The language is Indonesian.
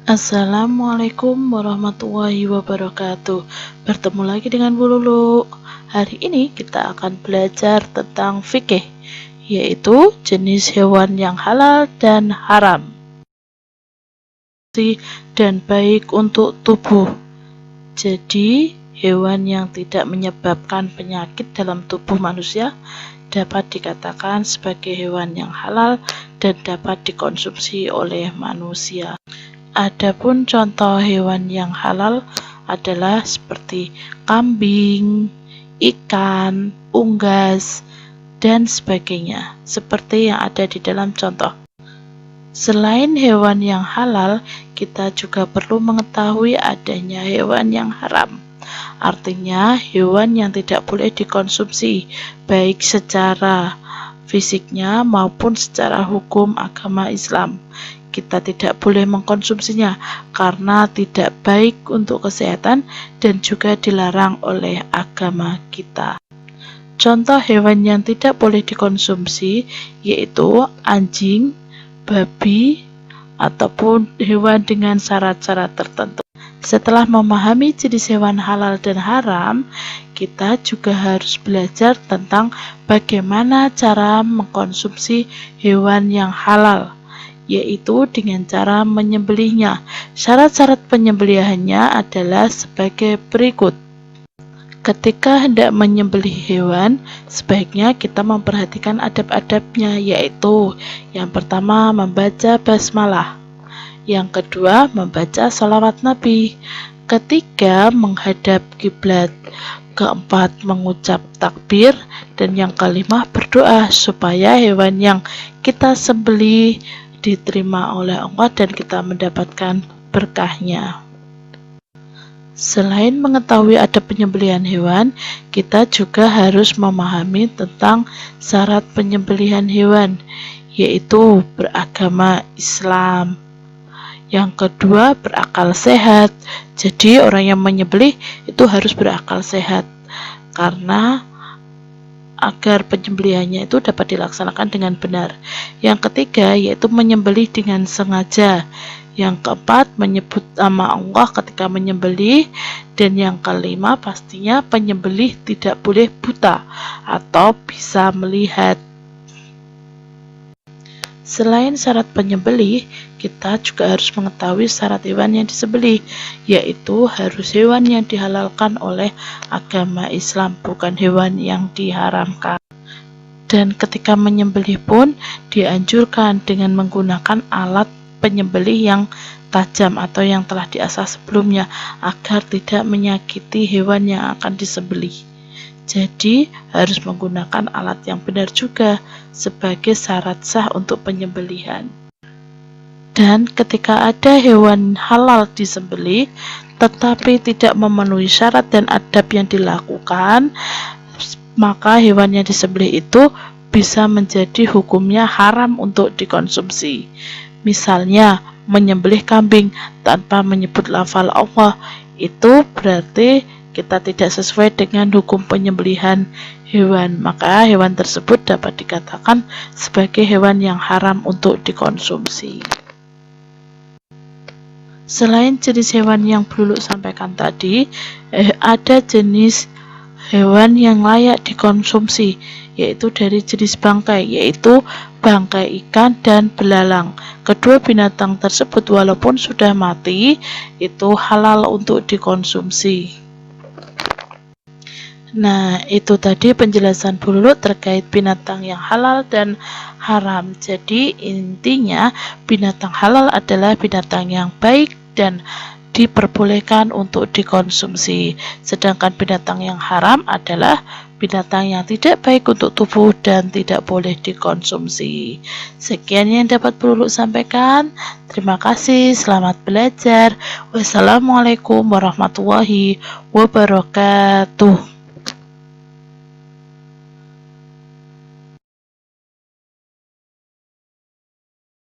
Assalamualaikum warahmatullahi wabarakatuh. Bertemu lagi dengan Bu Lulu. Hari ini kita akan belajar tentang fikih, yaitu jenis hewan yang halal dan haram dan baik untuk tubuh. Jadi, hewan yang tidak menyebabkan penyakit dalam tubuh manusia dapat dikatakan sebagai hewan yang halal dan dapat dikonsumsi oleh manusia. Adapun contoh hewan yang halal adalah seperti kambing, ikan, unggas, dan sebagainya, seperti yang ada di dalam contoh. Selain hewan yang halal, kita juga perlu mengetahui adanya hewan yang haram. Artinya, hewan yang tidak boleh dikonsumsi, baik secara fisiknya maupun secara hukum agama Islam. Kita tidak boleh mengkonsumsinya karena tidak baik untuk kesehatan dan juga dilarang oleh agama kita. Contoh hewan yang tidak boleh dikonsumsi yaitu anjing, babi, ataupun hewan dengan syarat-syarat tertentu. Setelah memahami jenis hewan halal dan haram, kita juga harus belajar tentang bagaimana cara mengkonsumsi hewan yang halal, yaitu dengan cara menyembelihnya. Syarat-syarat penyembelihannya adalah sebagai berikut. Ketika hendak menyembelih hewan, sebaiknya kita memperhatikan adab-adabnya, yaitu yang pertama membaca basmalah, yang kedua membaca sholawat Nabi, ketiga menghadap kiblat, keempat mengucap takbir, dan yang kelima berdoa supaya hewan yang kita sembelih diterima oleh Allah dan kita mendapatkan berkahnya. Selain mengetahui adab penyembelihan hewan, kita juga harus memahami tentang syarat penyembelihan hewan, yaitu beragama Islam. Yang kedua, berakal sehat. Jadi orang yang menyembelih itu harus berakal sehat, karena agar penyembelihannya itu dapat dilaksanakan dengan benar. Yang ketiga yaitu menyembelih dengan sengaja. Yang keempat menyebut nama Allah ketika menyembelih. Dan yang kelima pastinya penyembelih tidak boleh buta atau bisa melihat. Selain syarat penyembelih, kita juga harus mengetahui syarat hewan yang disembelih, yaitu harus hewan yang dihalalkan oleh agama Islam, bukan hewan yang diharamkan. Dan ketika menyembelih pun dianjurkan dengan menggunakan alat penyembelih yang tajam atau yang telah diasah sebelumnya, agar tidak menyakiti hewan yang akan disembelih. Jadi harus menggunakan alat yang benar juga sebagai syarat sah untuk penyembelihan. Dan ketika ada hewan halal disembelih tetapi tidak memenuhi syarat dan adab yang dilakukan, maka hewan yang disembelih itu bisa menjadi hukumnya haram untuk dikonsumsi. Misalnya menyembelih kambing tanpa menyebut lafal Allah, itu berarti kita tidak sesuai dengan hukum penyembelihan hewan, maka hewan tersebut dapat dikatakan sebagai hewan yang haram untuk dikonsumsi. Selain jenis hewan yang Bu Lulu sampaikan tadi, ada jenis hewan yang layak dikonsumsi, yaitu dari jenis bangkai, yaitu bangkai ikan dan belalang. Kedua binatang tersebut walaupun sudah mati, itu halal untuk dikonsumsi. Nah, itu tadi penjelasan Bu Lulu terkait binatang yang halal dan haram. Jadi intinya binatang halal adalah binatang yang baik dan diperbolehkan untuk dikonsumsi. Sedangkan binatang yang haram adalah binatang yang tidak baik untuk tubuh dan tidak boleh dikonsumsi. Sekian yang dapat Bu Lulu sampaikan. Terima kasih, selamat belajar. Wassalamualaikum warahmatullahi wabarakatuh.